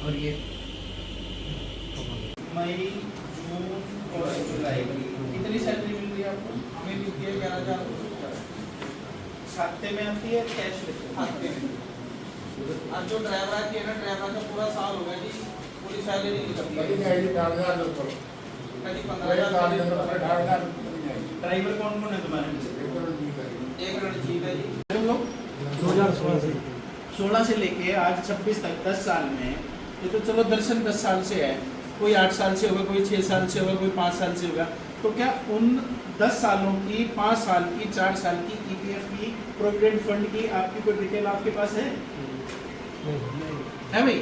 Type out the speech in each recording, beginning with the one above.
और ये मई, जून और जुलाई कितनी सैलरी मिल रही है आपको? हमें मिलती है 11,000 खाते में आती है, कैश लेते हो? खाते में। और जो ड्राइवर की है ना, ड्राइवर का पूरा साल हो गया जी, पूरी सैलरी नहीं निकलती है। कभी 15,000 ड्राइवर कौन कौन है तुम्हारे? एक रणजीत है जी। तुम लोग 2016 से 16 से लेके आज 26 तक 10 साल में, ये तो चलो दर्शन 10 साल से है, कोई 8 साल से होगा, कोई 6 साल से होगा, कोई 5 साल से होगा। तो क्या उन 10 सालों की, 5 साल की, 4 साल की ईपीएफ की, प्रोविडेंट फंड की आपकी कोई डिटेल आपके पास है? है भाई?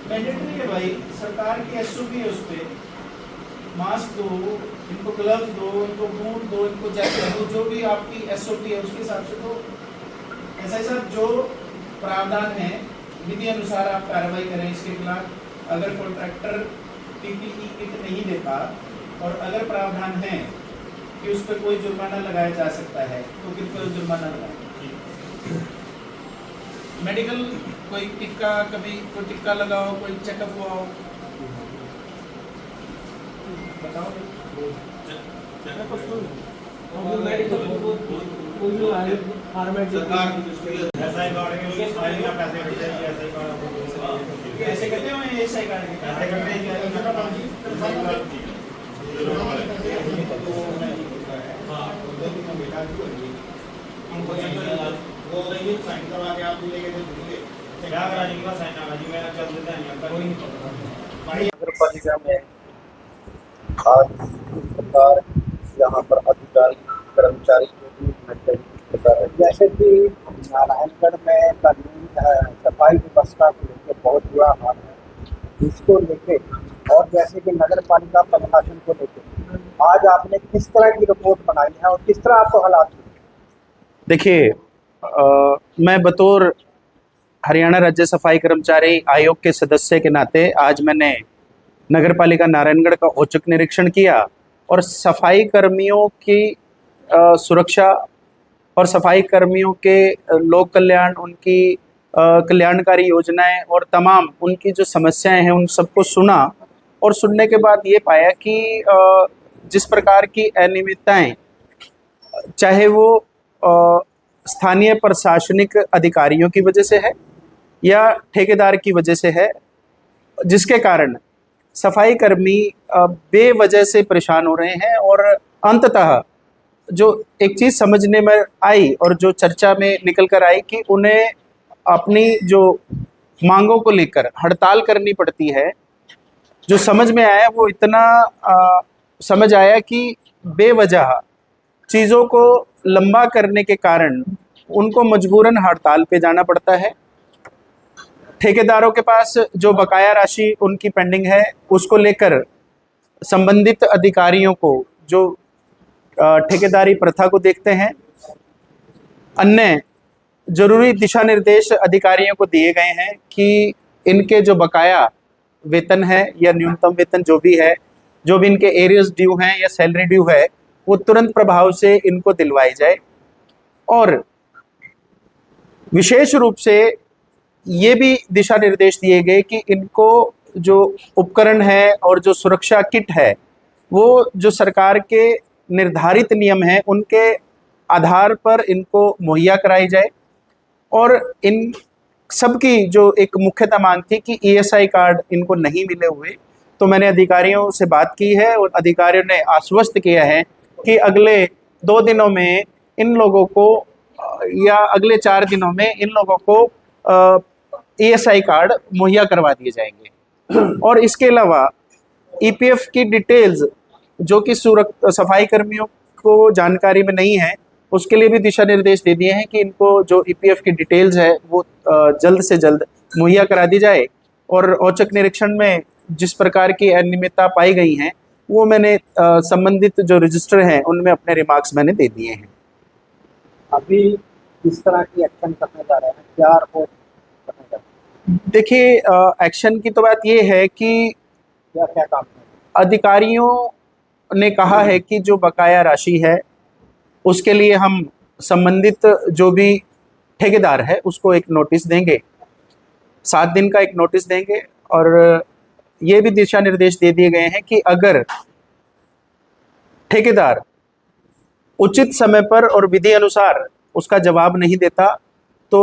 मैंडेटरी है भाई, सरकार की एसओपी है, उस पर मास्क दो, इनको ग्लव्स दो, इनको बूट दो, इनको जैकेट दो, जो भी आपकी एसओपी है उसके हिसाब से दो। ऐसा ही सब जो प्रावधान है विधि अनुसार आप कार्रवाई करें इसके खिलाफ। अगर कॉन्ट्रैक्टर पीपीई किट नहीं देता और अगर प्रावधान है कि उस पर कोई जुर्माना लगाया जा सकता है तो फिर कोई जुर्माना लगाए। मेडिकल कोई टिक्का, कभी कोई टिक्का लगाओ, कोई चेकअप हुआ हो, बताओ। ऐसे करते हो ये सही कार्ड नगर पालिका में आज सरकार यहाँ पर अधिकारी कर्मचारी जो भी महत्वपूर्ण कर रहे हैं, जैसे कि नारायणगढ़ में कानून सफाई व्यवस्था को लेकर बहुत बुरा हाल है, इसको लेके और जैसे कि नगर पालिका प्रशासन को लेकर आज आपने किस तरह की रिपोर्ट बनाई है और किस तरह आपको हालात हुए? देखिए, मैं बतौर हरियाणा राज्य सफाई कर्मचारी आयोग के सदस्य के नाते आज मैंने नगर पालिका नारायणगढ़ का औचक निरीक्षण किया और सफाई कर्मियों की सुरक्षा और सफाई कर्मियों के लोक कल्याण, उनकी कल्याणकारी योजनाएं और तमाम उनकी जो समस्याएं हैं उन सबको सुना और सुनने के बाद ये पाया कि जिस प्रकार की अनियमितताएं, चाहे वो स्थानीय प्रशासनिक अधिकारियों की वजह से है या ठेकेदार की वजह से है, जिसके कारण सफाई कर्मी बेवजह से परेशान हो रहे हैं। और अंततः जो एक चीज़ समझने में आई और जो चर्चा में निकल कर आई कि उन्हें अपनी जो मांगों को लेकर हड़ताल करनी पड़ती है, जो समझ में आया वो इतना समझ आया कि बेवजह चीज़ों को लंबा करने के कारण उनको मजबूरन हड़ताल पे जाना पड़ता है। ठेकेदारों के पास जो बकाया राशि उनकी पेंडिंग है उसको लेकर संबंधित अधिकारियों को, जो ठेकेदारी प्रथा को देखते हैं, अन्य जरूरी दिशा निर्देश अधिकारियों को दिए गए हैं कि इनके जो बकाया वेतन है या न्यूनतम वेतन जो भी है, जो भी इनके एरियर्स ड्यू हैं या सैलरी ड्यू है, वो तुरंत प्रभाव से इनको दिलवाई जाए। और विशेष रूप से ये भी दिशा निर्देश दिए गए कि इनको जो उपकरण है और जो सुरक्षा किट है वो जो सरकार के निर्धारित नियम हैं उनके आधार पर इनको मुहैया कराई जाए। और इन सबकी जो एक मुख्यतः मांग थी कि ईएसआई कार्ड इनको नहीं मिले हुए, तो मैंने अधिकारियों से बात की है और अधिकारियों ने आश्वस्त किया है कि अगले 2 दिनों में इन लोगों को या अगले 4 दिनों में इन लोगों को ईएसआई कार्ड मुहैया करवा दिए जाएंगे। और इसके अलावा ईपीएफ की डिटेल्स जो कि सफाई कर्मियों को जानकारी में नहीं है, उसके लिए भी दिशा निर्देश दे दिए हैं कि इनको जो ईपीएफ की डिटेल्स है वो जल्द से जल्द मुहैया करा दी जाए। और औचक निरीक्षण में जिस प्रकार की अनियमितता पाई गई हैं वो मैंने संबंधित जो रजिस्टर हैं उनमें अपने रिमार्क्स मैंने दे दिए हैं। अभी किस तरह की एक्शन करने जा रहे हैं, क्या रिपोर्ट करने जा रहे हैं? देखिए, एक्शन की तो बात ये है कि क्या क्या काम है? अधिकारियों ने कहा है कि जो बकाया राशि है उसके लिए हम संबंधित जो भी ठेकेदार है उसको एक नोटिस देंगे, 7 दिन का एक नोटिस देंगे, और ये भी दिशा निर्देश दे दिए गए हैं कि अगर ठेकेदार उचित समय पर और विधि अनुसार उसका जवाब नहीं देता तो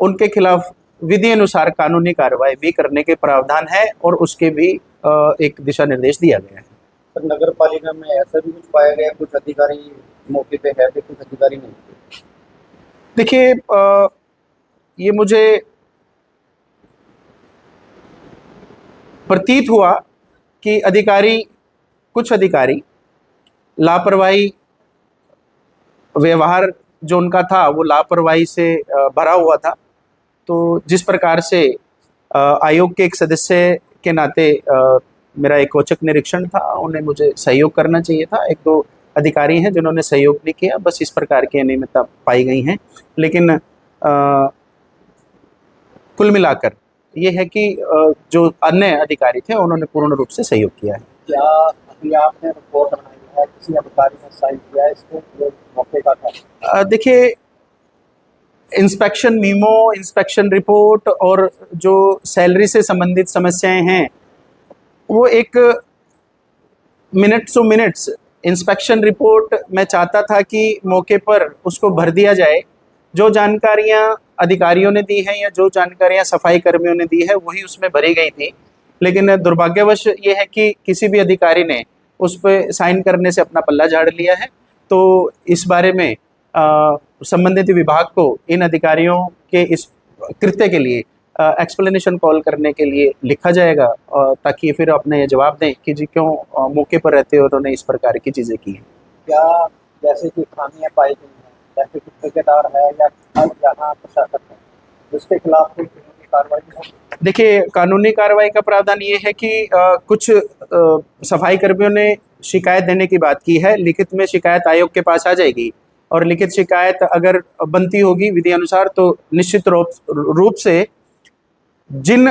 उनके खिलाफ विधि अनुसार कानूनी कार्रवाई भी करने के प्रावधान है, और उसके भी एक दिशा निर्देश दिया गया है। सर नगर पालिका में ऐसा भी कुछ पाया गया, कुछ अधिकारी मौके पे है थे, कुछ अधिकारी नहीं थे? देखिए, ये मुझे प्रतीत हुआ कि कुछ अधिकारी लापरवाही व्यवहार जो उनका था वो लापरवाही से भरा हुआ था। तो जिस प्रकार से आयोग के एक सदस्य के नाते मेरा एक औचक निरीक्षण था, उन्हें मुझे सहयोग करना चाहिए था। 1-2 अधिकारी हैं जिन्होंने सहयोग नहीं किया, बस इस प्रकार की अनियमितता पाई गई हैं। लेकिन कुल मिलाकर ये है कि जो अन्य अधिकारी थे उन्होंने पूर्ण रूप से सहयोग किया है। क्या अभी आपने रिपोर्ट बनाई है, किसी अधिकारी ने साइन किया है इसको, जो मौके का था? देखिए, इंस्पेक्शन मीमो, इंस्पेक्शन रिपोर्ट और जो सैलरी से संबंधित समस्याएं हैं वो एक मिनट्स इंस्पेक्शन रिपोर्ट मैं चाहता था कि मौके पर उसको भर दिया जाए। जो जानकारियां अधिकारियों ने दी हैं या जो जानकारियां सफाई कर्मियों ने दी है वही उसमें भरी गई थी, लेकिन दुर्भाग्यवश ये है कि किसी भी अधिकारी ने उस पर साइन करने से अपना पल्ला झाड़ लिया है। तो इस बारे में संबंधित विभाग को इन अधिकारियों के इस कृत्य के लिए एक्सप्लेनेशन कॉल करने के लिए लिखा जाएगा, ताकि फिर अपने ये जवाब दें कि जी क्यों मौके पर रहते हुए उन्होंने इस प्रकार की चीज़ें की हैं। क्या जैसे कि खामियां पाई गई हैं, जैसे कि ठेकेदार है या जहाँ प्रशासक है, उसके खिलाफ कोई कानूनी कार्रवाई नहीं? देखिए, कानूनी कार्रवाई का प्रावधान ये है कि कुछ सफाई कर्मियों ने शिकायत देने की बात की है। लिखित में शिकायत आयोग के पास आ जाएगी, और लिखित शिकायत अगर बनती होगी विधि अनुसार तो निश्चित रूप से जिन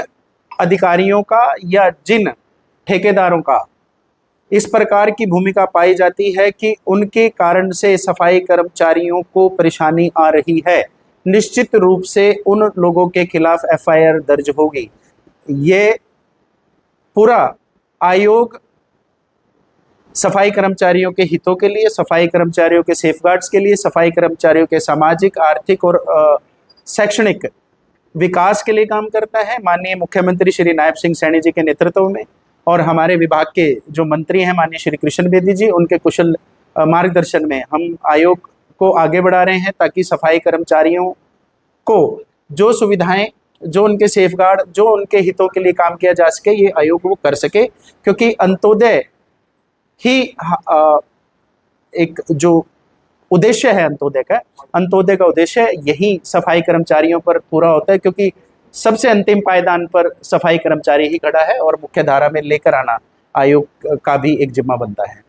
अधिकारियों का या जिन ठेकेदारों का इस प्रकार की भूमिका पाई जाती है कि उनके कारण से सफाई कर्मचारियों को परेशानी आ रही है, निश्चित रूप से उन लोगों के खिलाफ एफआईआर दर्ज होगी। ये पूरा आयोग सफाई कर्मचारियों के हितों के लिए, सफाई कर्मचारियों के सेफगार्ड्स के लिए, सफाई कर्मचारियों के सामाजिक, आर्थिक और शैक्षणिक विकास के लिए काम करता है। माननीय मुख्यमंत्री श्री नायब सिंह सैनी जी के नेतृत्व में और हमारे विभाग के जो मंत्री हैं माननीय श्री कृष्ण बेदी जी, उनके कुशल मार्गदर्शन में हम आयोग को आगे बढ़ा रहे हैं, ताकि सफाई कर्मचारियों को जो सुविधाएं, जो उनके सेफगार्ड, जो उनके हितों के लिए काम किया जा सके, ये आयोग वो कर सके। क्योंकि अंत्योदय ही एक जो उद्देश्य है अंत्योदय का उद्देश्य यही सफाई कर्मचारियों पर पूरा होता है, क्योंकि सबसे अंतिम पायदान पर सफाई कर्मचारी ही खड़ा है और मुख्य धारा में लेकर आना आयोग का भी एक जिम्मा बनता है।